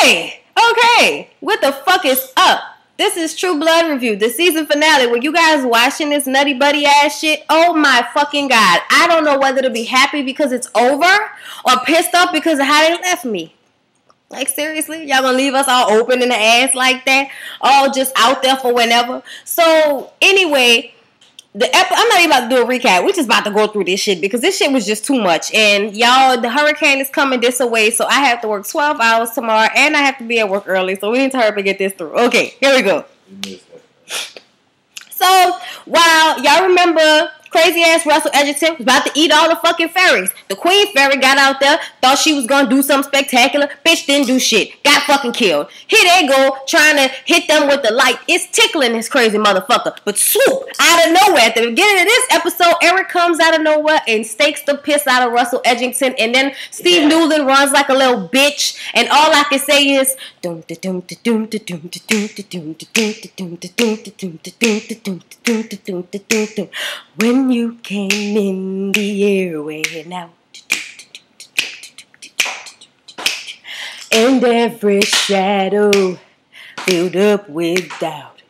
Okay. What the fuck is up? This is True Blood Review, the season finale. Were you guys watching this nutty buddy ass shit? Oh my fucking god. I don't know whether to be happy because it's over or pissed off because of how they left me. Like, seriously? Y'all gonna leave us all open in the ass like that? All just out there for whenever? So, anyway, I'm not even about to do a recap. We're just about to go through this shit because this shit was just too much. And y'all, the hurricane is coming this away, so I have to work 12 hours tomorrow, and I have to be at work early, so we need to hurry up and get this through. Okay, here we go. So, while y'all remember crazy ass Russell Edgerton was about to eat all the fucking fairies. The Queen Fairy got out there, thought she was gonna do something spectacular. Bitch didn't do shit. Got fucking killed. Here they go, trying to hit them with the light. It's tickling this crazy motherfucker. But swoop, out of nowhere, at the beginning of this episode, Eric comes out of nowhere and stakes the piss out of Russell Edgerton. And then Steve Newland runs like a little bitch. And all I can say is, when you came in the airway now, and every shadow filled up with doubt.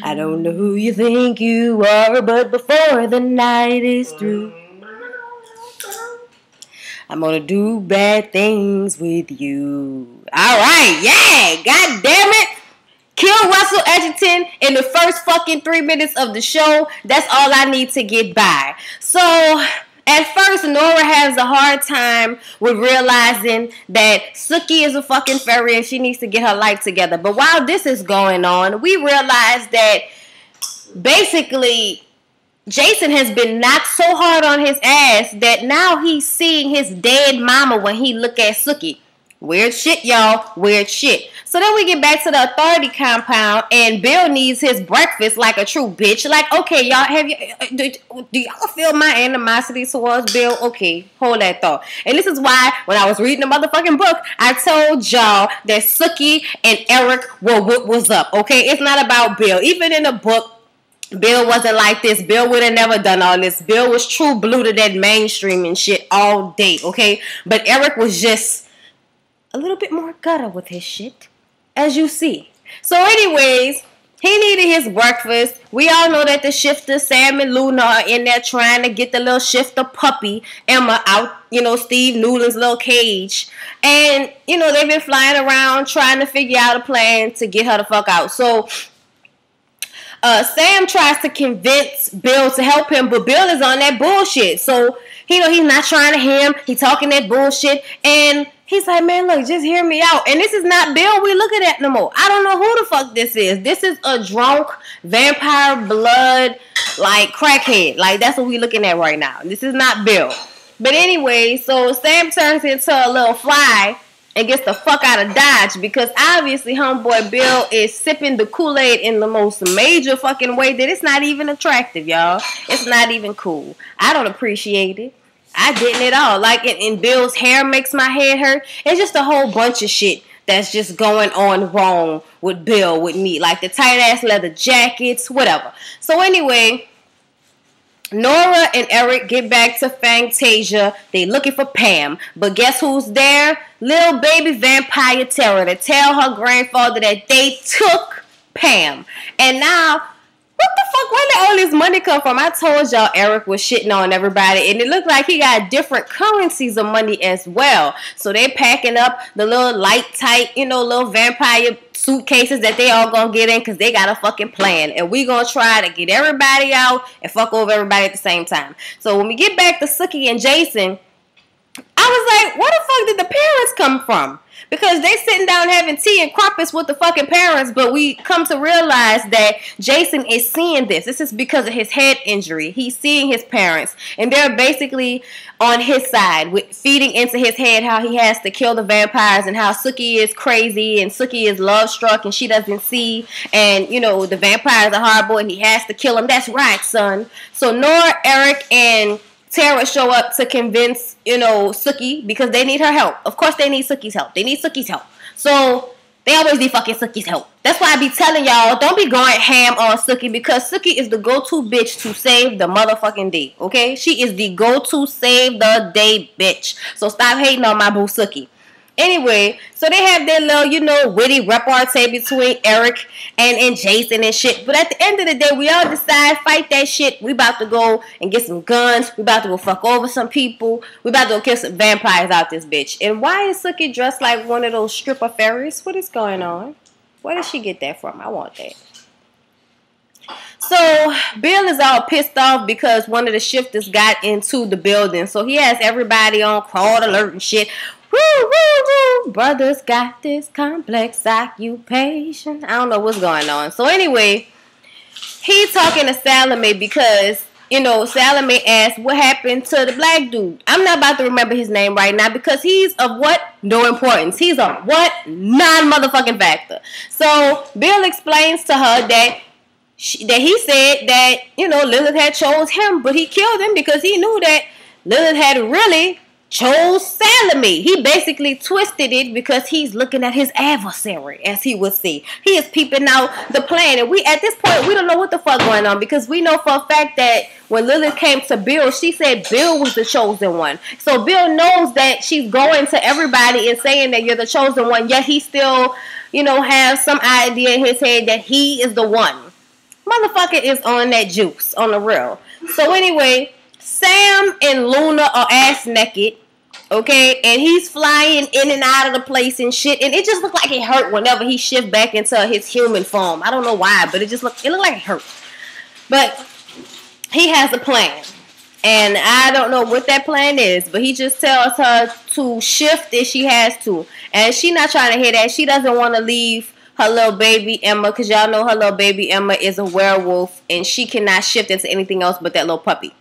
I don't know who you think you are, but before the night is through, I'm gonna do bad things with you. Alright, yeah, god damn it. Kill Russell Edgerton in the first fucking 3 minutes of the show. That's all I need to get by. So, at first, Nora has a hard time with realizing that Sookie is a fucking fairy and she needs to get her life together. But while this is going on, we realize that basically Jason has been knocked so hard on his ass that now he's seeing his dead mama when he look at Sookie. Weird shit, y'all. Weird shit. So then we get back to the authority compound, and Bill needs his breakfast like a true bitch. Like, okay, y'all, do y'all feel my animosity towards Bill? Okay, hold that thought. And this is why, when I was reading the motherfucking book, I told y'all that Sookie and Eric were what was up, okay? It's not about Bill. Even in the book, Bill wasn't like this. Bill would have never done all this. Bill was true blue to that mainstream and shit all day, okay? But Eric was just a little bit more gutter with his shit, as you see. So anyways, he needed his breakfast. We all know that the shifter, Sam and Luna, are in there trying to get the little shifter puppy, Emma, out, Steve Newland's little cage. And, they've been flying around trying to figure out a plan to get her the fuck out. So Sam tries to convince Bill to help him, but Bill is on that bullshit. So, he's not trying to hear him. He's talking that bullshit. And he's like, man, look, just hear me out. And this is not Bill we looking at no more. I don't know who the fuck this is. This is a drunk, vampire blood, like, crackhead. Like, that's what we looking at right now. This is not Bill. But anyway, so Sam turns into a little fly and gets the fuck out of Dodge because obviously homeboy Bill is sipping the Kool-Aid in the most major fucking way that it's not even attractive, y'all. It's not even cool. I don't appreciate it. I didn't at all. Like, and Bill's hair makes my head hurt. It's just a whole bunch of shit that's just going on wrong with Bill, with me. Like the tight-ass leather jackets, whatever. So anyway, Nora and Eric get back to Fantasia. They looking for Pam. But guess who's there? Little baby vampire Tara to tell her grandfather that they took Pam. And now, what the fuck? Where did all this money come from? I told y'all Eric was shitting on everybody, and it looked like he got different currencies of money as well. So they packing up the little light tight, little vampire suitcases that they all gonna get in because they got a fucking plan. And we gonna try to get everybody out and fuck over everybody at the same time. So when we get back to Sookie and Jason, I was like, where the fuck did the parents come from? Because they sitting down having tea and crumpets with the fucking parents, but we come to realize that Jason is seeing this. This is because of his head injury. He's seeing his parents, and they're basically on his side, with feeding into his head how he has to kill the vampires and how Sookie is crazy and Sookie is love-struck and she doesn't see, and, the vampires are horrible and he has to kill them. That's right, son. So Nora, Eric, and Tara show up to convince, Sookie because they need her help. Of course they need Sookie's help. They need Sookie's help. So they always need fucking Sookie's help. That's why I be telling y'all, don't be going ham on Sookie because Sookie is the go-to bitch to save the motherfucking day, okay? She is the go-to save the day bitch. So stop hating on my boo Sookie. Anyway, so they have their little, you know, witty repartee between Eric and Jason and shit. But at the end of the day, we all decide, fight that shit. We about to go and get some guns. We about to go fuck over some people. We about to go kill some vampires out this bitch. And why is Sookie dressed like one of those stripper fairies? What is going on? Where did she get that from? I want that. So Bill is all pissed off because one of the shifters got into the building. So he has everybody on call alert and shit. Woo, woo, woo. Brothers got this complex occupation. I don't know what's going on. So anyway, he talking to Salome because, you know, Salome asked what happened to the black dude. I'm not about to remember his name right now because he's of what? No importance. He's a what? Non-motherfucking factor. So Bill explains to her that he said that, you know, Lilith had chose him, but he killed him because he knew that Lilith had really chose Salome. He basically twisted it because he's looking at his adversary, as he would see. He is peeping out the plan. And we, at this point, we don't know what the fuck going on because we know for a fact that when Lilith came to Bill, she said Bill was the chosen one. So Bill knows that she's going to everybody and saying that you're the chosen one, yet he still, you know, has some idea in his head that he is the one. Motherfucker is on that juice, on the real. So anyway, Sam and Luna are ass naked, okay, and he's flying in and out of the place and shit, and it just looked like it hurt whenever he shift back into his human form. I don't know why, but it looked like it hurt. But he has a plan, and I don't know what that plan is, but he just tells her to shift if she has to, and she's not trying to hear that. She doesn't want to leave her little baby Emma, because y'all know her little baby Emma is a werewolf, and she cannot shift into anything else but that little puppy.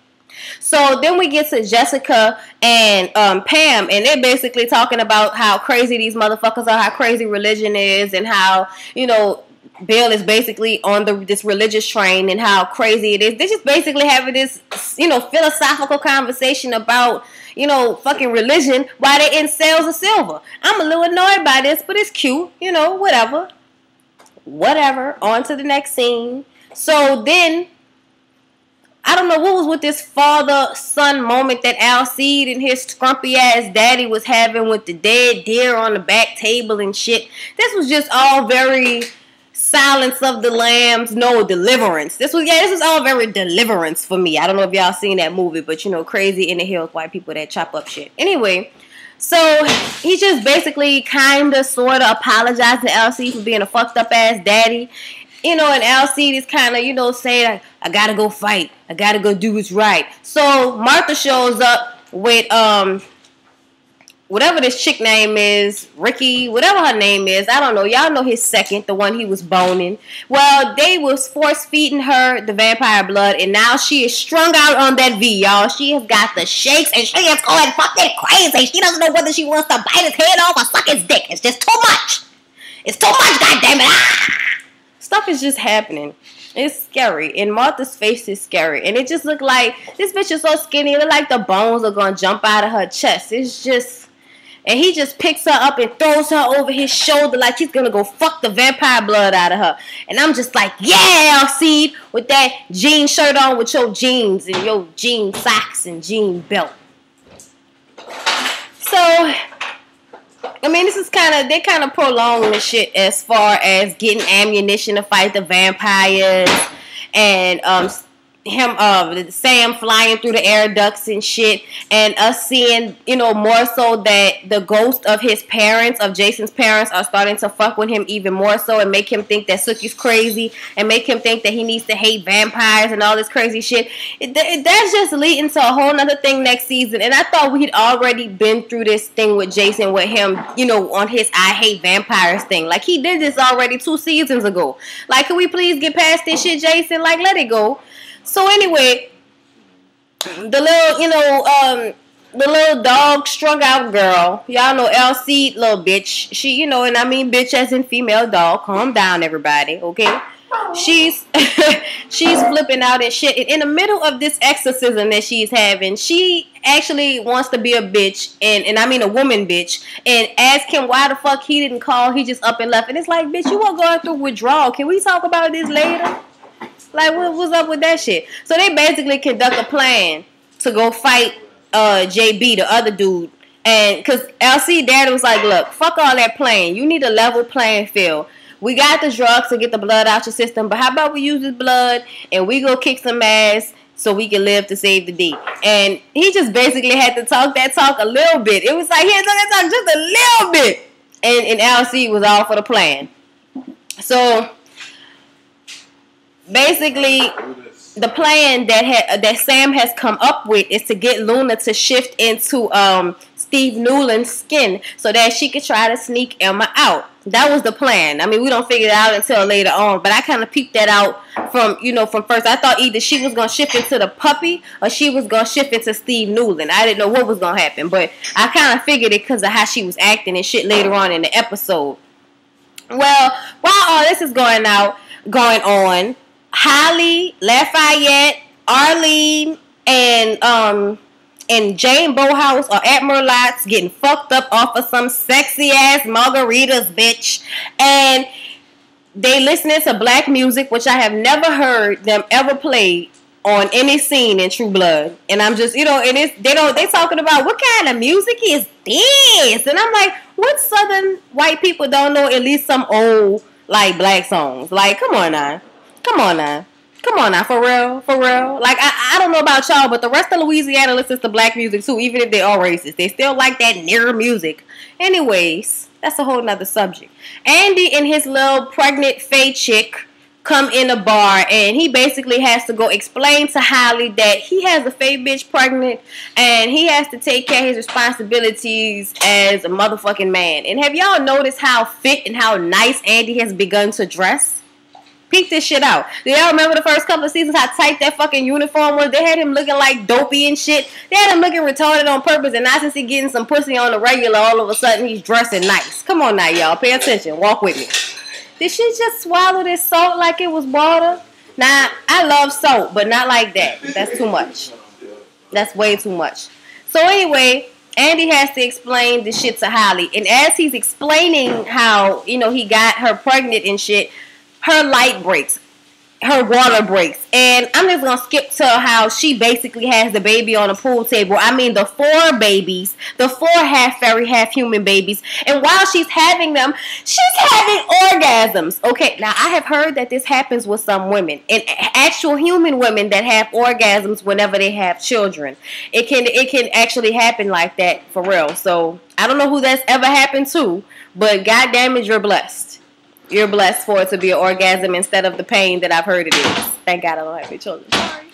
So then we get to Jessica and Pam, and they're basically talking about how crazy these motherfuckers are, how crazy religion is, and how, you know, Bill is basically on this religious train and how crazy it is. They're just basically having this, you know, philosophical conversation about, you know, fucking religion while they're in sales of silver. I'm a little annoyed by this, but it's cute, you know, whatever. Whatever. On to the next scene. So then, I don't know what was with this father-son moment that Alcide and his scrumpy-ass daddy was having with the dead deer on the back table and shit. This was just all very Silence of the Lambs, no, Deliverance. This was all very Deliverance for me. I don't know if y'all seen that movie, but, you know, Crazy in the Hills, white people that chop up shit. Anyway, so he just basically kind of, sort of apologized to Alcide for being a fucked-up-ass daddy. You know, and Alcide is kind of, you know, saying, I gotta go fight. I gotta go do what's right. So Martha shows up with, whatever this chick name is, Ricky, whatever her name is. I don't know. Y'all know his second, the one he was boning. Well, they was force-feeding her the vampire blood, and now she is strung out on that V, y'all. She has got the shakes, and she is going fucking crazy. She doesn't know whether she wants to bite his head off or suck his dick. It's just too much. It's too much, goddammit. Ah! Stuff is just happening. It's scary. And Martha's face is scary. And it just looked like, this bitch is so skinny, it looked like the bones are going to jump out of her chest. It's just, and he just picks her up and throws her over his shoulder like he's going to go fuck the vampire blood out of her. And I'm just like, yeah, Alcide, with that jean shirt on with your jeans and your jean socks and jean belt. So, I mean, this is they're kind of prolonging the shit as far as getting ammunition to fight the vampires, and Sam flying through the air ducts and shit, and us seeing, you know, more so that the ghost of his parents, of Jason's parents, are starting to fuck with him even more so and make him think that Sookie's crazy and make him think that he needs to hate vampires and all this crazy shit. That's just leading to a whole nother thing next season, and I thought we'd already been through this thing with Jason, with him, you know, on his I hate vampires thing. Like, he did this already 2 seasons ago. Like, can we please get past this shit, Jason? Like, let it go. So anyway, the little, you know, the little dog strung out girl, y'all know Alcide, little bitch. She, you know, and I mean bitch as in female dog. Calm down, everybody, okay? She's she's flipping out and shit. And in the middle of this exorcism that she's having, she actually wants to be a bitch, and I mean a woman bitch, and ask him why the fuck he didn't call. He just up and left. And it's like, bitch, you weren't going through withdrawal. Can we talk about this later? Like, what's up with that shit? So they basically conduct a plan to go fight JB, the other dude, And because LC daddy was like, look, fuck all that playing. You need a level playing field. We got the drugs to get the blood out your system, but how about we use this blood and we go kick some ass so we can live to save the D. And he just basically had to talk that talk a little bit. It was like he had to talk that talk just a little bit. And LC was all for the plan. So basically, the plan that Sam has come up with is to get Luna to shift into Steve Newland's skin so that she could try to sneak Emma out. That was the plan. I mean, we don't figure it out until later on, but I kind of peeped that out from first. I thought either she was going to shift into the puppy or she was going to shift into Steve Newland. I didn't know what was going to happen, but I kind of figured it because of how she was acting and shit later on in the episode. Well, while all this is going on, Holly, Lafayette, Arlene, and Jane Bohouse are at Merlot's getting fucked up off of some sexy ass margaritas, bitch. And they listening to black music, which I have never heard them ever play on any scene in True Blood. And I'm just, and they talking about what kind of music is this? And I'm like, what Southern white people don't know at least some old like black songs? Like, come on now, for real. Like, I don't know about y'all, but the rest of Louisiana listens to black music too, even if they are racist. They still like that near music. Anyways, that's a whole nother subject. Andy and his little pregnant Faye chick come in a bar, and he basically has to go explain to Holly that he has a Faye bitch pregnant, and he has to take care of his responsibilities as a motherfucking man. And have y'all noticed how fit and how nice Andy has begun to dress? Peep this shit out. Do y'all remember the first couple of seasons how tight that fucking uniform was? They had him looking like dopey and shit. They had him looking retarded on purpose, and now since he's getting some pussy on the regular, all of a sudden he's dressing nice. Come on now, y'all. Pay attention. Walk with me. Did she just swallow this salt like it was water? Nah, I love salt, but not like that. That's too much. That's way too much. So anyway, Andy has to explain this shit to Holly. And as he's explaining how, he got her pregnant and shit, her light breaks. Her water breaks. And I'm just going to skip to how she basically has the baby on the pool table. I mean, the 4 babies. The 4 half fairy, half human babies. And while she's having them, she's having orgasms. Okay, now I have heard that this happens with some women. And actual human women that have orgasms whenever they have children. It can actually happen like that for real. So, I don't know who that's ever happened to. But goddammit, you're blessed. You're blessed for it to be an orgasm instead of the pain that I've heard it is. Thank God I don't have any children. Sorry.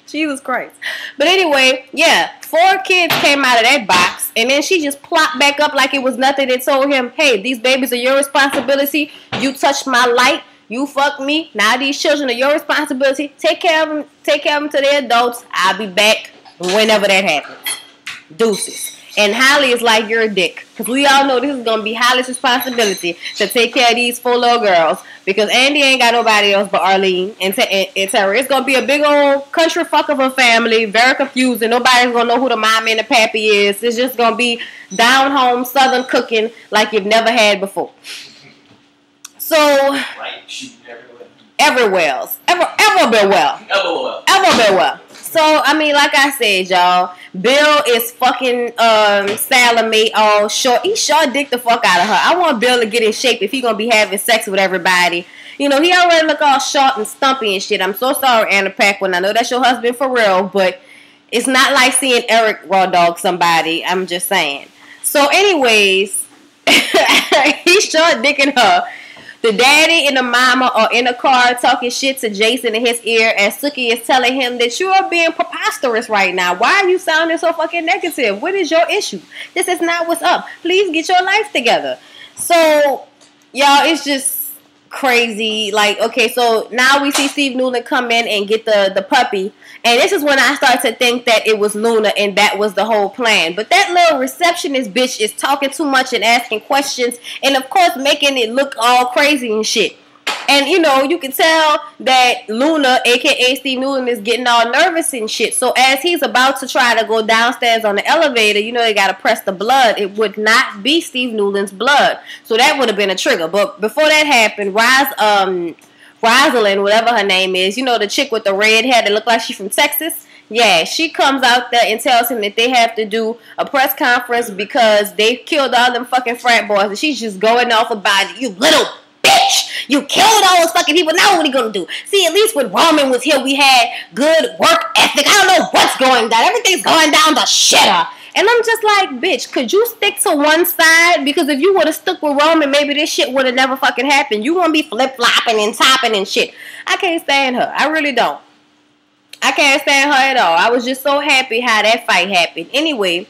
Jesus Christ. But anyway, yeah, 4 kids came out of that box, and then she just plopped back up like it was nothing and told him, hey, these babies are your responsibility. You touched my light. You fucked me. Now these children are your responsibility. Take care of them. Take care of them to their adults. I'll be back whenever that happens. Deuces. And Holly is like, you're a dick. Because we all know this is going to be Holly's responsibility to take care of these 4 little girls. Because Andy ain't got nobody else but Arlene and Terry. It's going to be a big old country fuck of a family. Very confusing. Nobody's going to know who the mom and the pappy is. It's just going to be down home southern cooking like you've never had before. So, everywhere. Ever been well. So, I mean, like I said, y'all, Bill is fucking Salome all short. He short dick the fuck out of her. I want Bill to get in shape if he gonna be having sex with everybody. He already look all short and stumpy and shit. I'm so sorry, Anna Paquin. I know that's your husband for real, but it's not like seeing Eric raw dog somebody. I'm just saying. So, anyways, he's short dicking her. The daddy and the mama are in the car talking shit to Jason in his ear, and Sookie is telling him that you are being preposterous right now. Why are you sounding so fucking negative? What is your issue? This is not what's up. Please get your life together. So, y'all, it's just crazy. Like, okay, so now we see Steve Newland come in and get the puppy. And this is when I started to think that it was Luna and that was the whole plan. But that little receptionist bitch is talking too much and asking questions. And, of course, making it look all crazy and shit. And, you can tell that Luna, a.k.a. Steve Newland, is getting all nervous and shit. So as he's about to try to go downstairs on the elevator, they got to press the blood. It would not be Steve Newland's blood. So that would have been a trigger. But before that happened, Rosalind, whatever her name is, the chick with the red hair that looked like she's from Texas. Yeah, she comes out there and tells him that they have to do a press conference because they killed all them fucking frat boys. And she's just going off about it. You little bitch! You killed all those fucking people. Now what are you gonna do? See, at least when Roman was here, we had good work ethic. I don't know what's going down. Everything's going down the shitter. And I'm just like, bitch, could you stick to one side? Because if you would have stuck with Roman, maybe this shit would have never fucking happened. You gonna be flip-flopping and topping and shit. I can't stand her. I really don't. I can't stand her at all. I was just so happy how that fight happened. Anyway,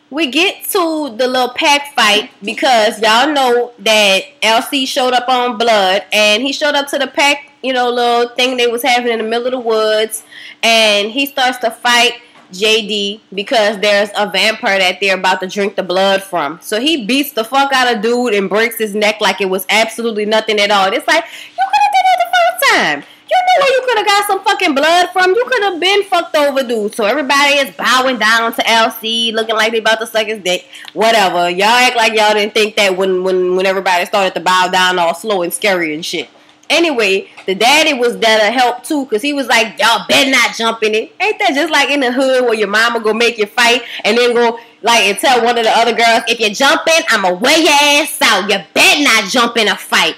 we get to the little pack fight because y'all know that LC showed up on Blood. And he showed up to the pack, you know, little thing they was having in the middle of the woods. And he starts to fight JD because there's a vampire that they're about to drink the blood from. So he beats the fuck out of dude and breaks his neck like it was absolutely nothing at all. It's like, you could have did it the first time. You know where you could have got some fucking blood from. You could have been fucked over, dude. So everybody is bowing down to LC, looking like they about to suck his dick. Whatever. Y'all act like y'all didn't think that when everybody started to bow down all slow and scary and shit. Anyway, the daddy was there to help too, because he was like, y'all better not jump in it. Ain't that just like in the hood where your mama go make you fight and then go like and tell one of the other girls, if you jump in, I'ma wear your ass out. You better not jump in a fight.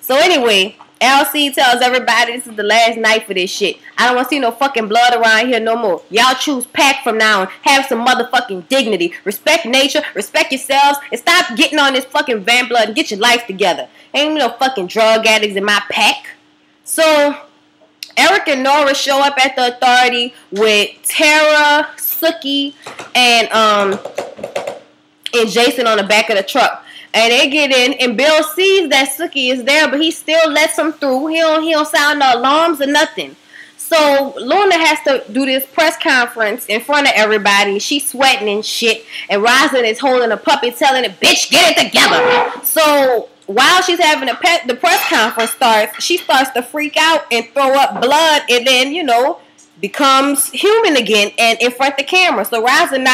So anyway, LC tells everybody this is the last night for this shit. I don't want to see no fucking blood around here no more. Y'all choose pack from now on. Have some motherfucking dignity. Respect nature. Respect yourselves. And stop getting on this fucking van blood and get your life together. Ain't no fucking drug addicts in my pack. So, Eric and Nora show up at the authority with Tara, Sookie, and Jason on the back of the truck. And they get in, and Bill sees that Sookie is there, but he still lets them through. He don't sound no alarms or nothing. So Luna has to do this press conference in front of everybody. She's sweating and shit. And Rosalind is holding a puppy, telling it, bitch, get it together. So while she's having the press conference starts, she starts to freak out and throw up blood, and then, you know, becomes human again and in front of the camera. So Rosalind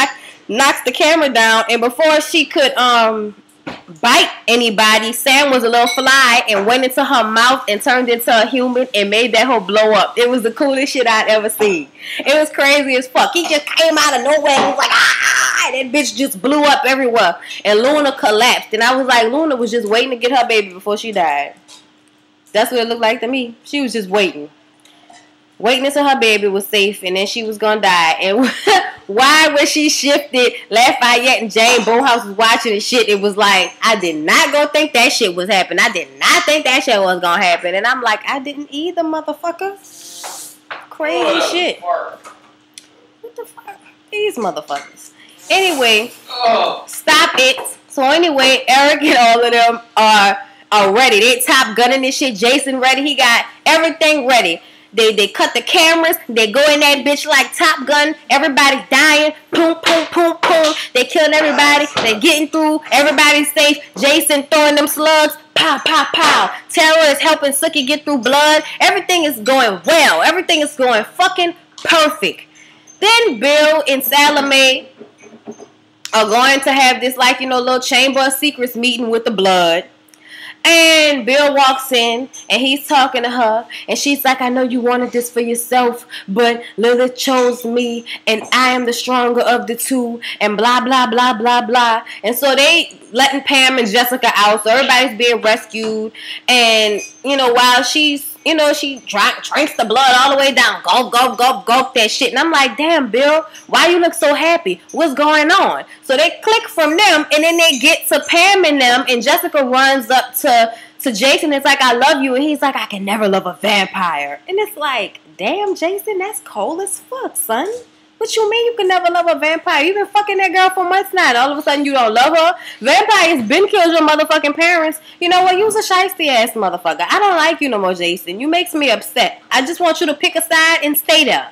knocks the camera down, and before she could bite anybody, Sam was a little fly and went into her mouth and turned into a human and made that whole blow up. It was the coolest shit I'd ever seen. It was crazy as fuck. He just came out of nowhere and was like, ah, and that bitch just blew up everywhere. And Luna collapsed. And I was like, Luna was just waiting to get her baby before she died. That's what it looked like to me. She was just waiting. Waiting until her baby was safe, and then she was gonna die. And why when she shifted, Lafayette and Jane Bohouse was watching the shit, it was like, I did not go think that shit was happening. I did not think that shit was gonna happen. And I'm like, I didn't either, motherfucker. Crazy shit. What the fuck? These motherfuckers. Anyway, stop it. So anyway, Eric and all of them are ready. They top gunning this shit. Jason ready. He got everything ready. They cut the cameras. They go in that bitch like Top Gun. Everybody's dying. Boom, boom, boom, boom. They killing everybody. They getting through. Everybody's safe. Jason throwing them slugs. Pow, pow, pow. Tara is helping Sookie get through blood. Everything is going well. Everything is going fucking perfect. Then Bill and Salome are going to have this, like, you know, little Chamber of Secrets meeting with the blood. And Bill walks in, and he's talking to her, and she's like, I know you wanted this for yourself, but Lilith chose me, and I am the stronger of the two, and blah, blah, blah, blah, blah. And so they letting Pam and Jessica out, so everybody's being rescued. And, you know, while she's, you know, she drinks the blood all the way down. Gulp, gulp, gulp, gulp that shit. And I'm like, damn, Bill, why you look so happy? What's going on? So they click from them, and then they get to Pam and them, and Jessica runs up to Jason. It's like, I love you. And he's like, I can never love a vampire. And it's like, damn, Jason, that's cold as fuck, son. What you mean you can never love a vampire? You've been fucking that girl for months now. All of a sudden you don't love her? Vampires been killed your motherfucking parents. You know what? You was a shiesty ass motherfucker. I don't like you no more, Jason. You makes me upset. I just want you to pick a side and stay there.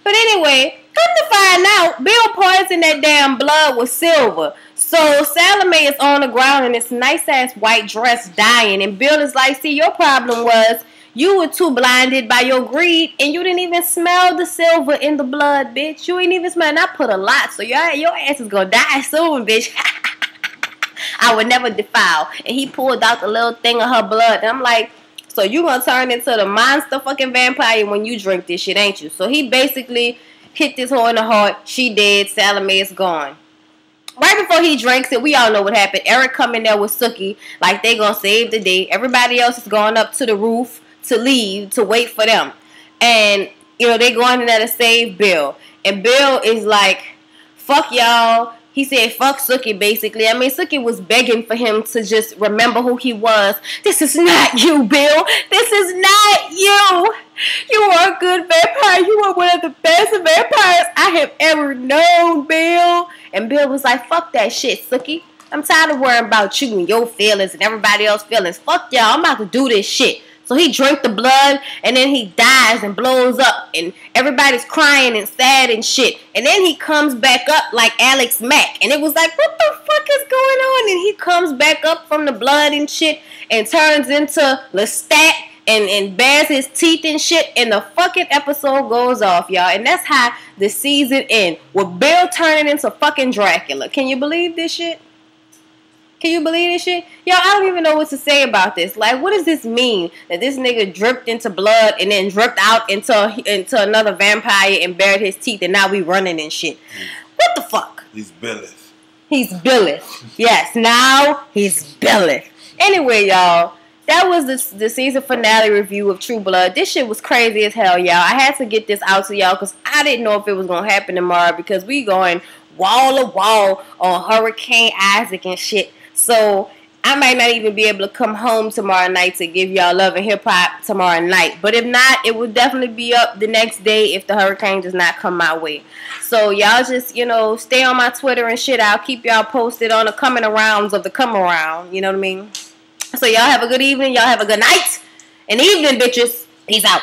But anyway, come to find out, Bill poisoned that damn blood with silver. So Salome is on the ground in this nice ass white dress dying. And Bill is like, see, your problem was you were too blinded by your greed, and you didn't even smell the silver in the blood, bitch. You ain't even smell, and I put a lot, so your ass is gonna die soon, bitch. I would never defile. And he pulled out the little thing of her blood, and I'm like, so you gonna turn into the monster fucking vampire when you drink this shit, ain't you? So he basically hit this whore in the heart. She dead. Salome is gone. Right before he drinks it, we all know what happened. Eric come in there with Sookie, like they gonna save the day. Everybody else is going up to the roof to leave, to wait for them. And, you know, they going in there to save Bill. And Bill is like, fuck y'all. He said, fuck Sookie, basically. I mean, Sookie was begging for him to just remember who he was. This is not you, Bill. This is not you. You are a good vampire. You are one of the best vampires I have ever known, Bill. And Bill was like, fuck that shit, Sookie. I'm tired of worrying about you and your feelings and everybody else's feelings. Fuck y'all. I'm about to do this shit. So he drank the blood, and then he dies and blows up, and everybody's crying and sad and shit. And then he comes back up like Alex Mack, and it was like, what the fuck is going on? And he comes back up from the blood and shit, and turns into Lestat, and bares his teeth and shit, and the fucking episode goes off, y'all. And that's how the season ends, with Bill turning into fucking Dracula. Can you believe this shit? Can you believe this shit? Yo, I don't even know what to say about this. Like, what does this mean? That this nigga dripped into blood and then dripped out into another vampire and bared his teeth, and now we running and shit. What the fuck? He's Billis. He's Billis. Yes, now he's Billis. Anyway, y'all, that was the season finale review of True Blood. This shit was crazy as hell, y'all. I had to get this out to y'all because I didn't know if it was going to happen tomorrow because we going wall to wall on Hurricane Isaac and shit. So I might not even be able to come home tomorrow night to give y'all Love and Hip Hop tomorrow night. But if not, it will definitely be up the next day if the hurricane does not come my way. So y'all just, you know, stay on my Twitter and shit. I'll keep y'all posted on the coming arounds of the come around. You know what I mean? So y'all have a good evening. Y'all have a good night and evening, bitches. Peace out.